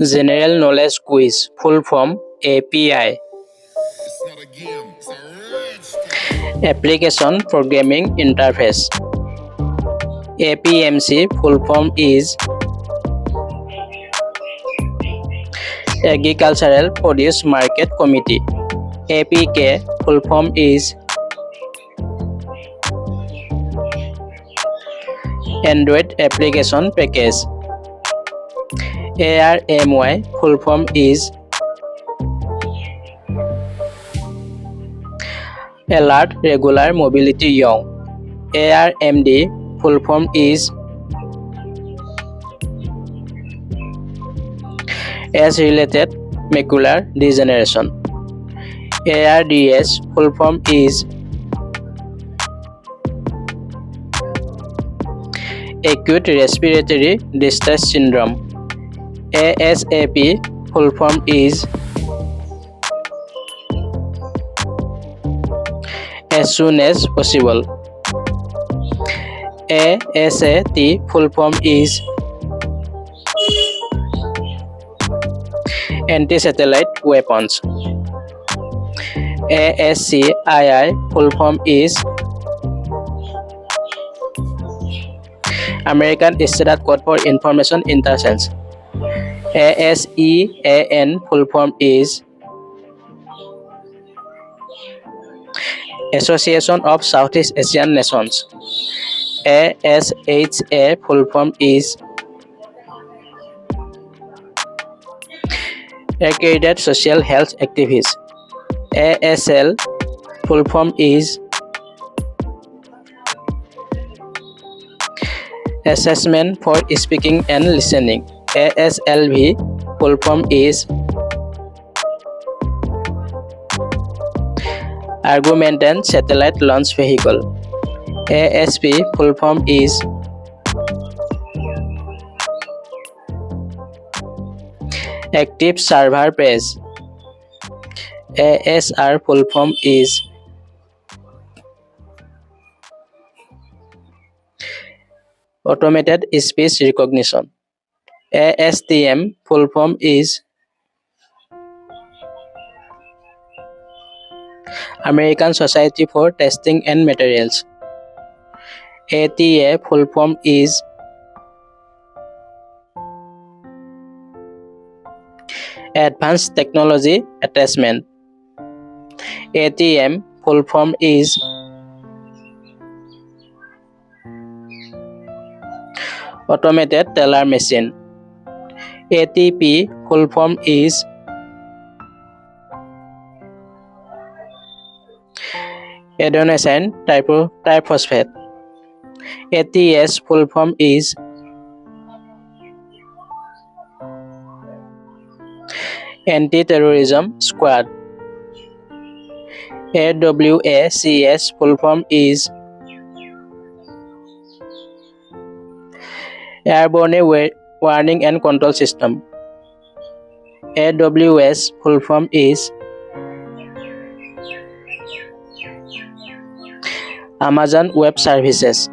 General Knowledge Quiz, full form API. Application Programming Interface. APMC, full form is Agricultural Produce Market Committee. APK, full form is Android Application Package. ARMY, full form is Alert Regular Mobility Young. ARMD, full form is Age-Related Macular Degeneration. ARDS, full form is Acute Respiratory Distress Syndrome. ASAP, full form is As Soon As Possible. ASAT, full form is Anti-Satellite Weapons. ASCII, full form is American Standard Code for Information Interchange. ASEAN, full form is Association of Southeast Asian Nations. ASHA, full form is Accredited Social Health Activists. ASL, full form is Assessment for Speaking and Listening. ASLV, full form is Augmented Satellite Launch Vehicle. ASP, full form is Active Server Page. ASR, full form is Automated Speech Recognition. ASTM, full form is American Society for Testing and Materials. ATA, full form is Advanced Technology Attachment. ATM, full form is Automated Teller Machine. ATP, full form is Adenosine Triphosphate. ATS, full form is Anti-Terrorism Squad. AWACS, full form is Airborne Warning and Control System. AWS, full form is Amazon Web Services.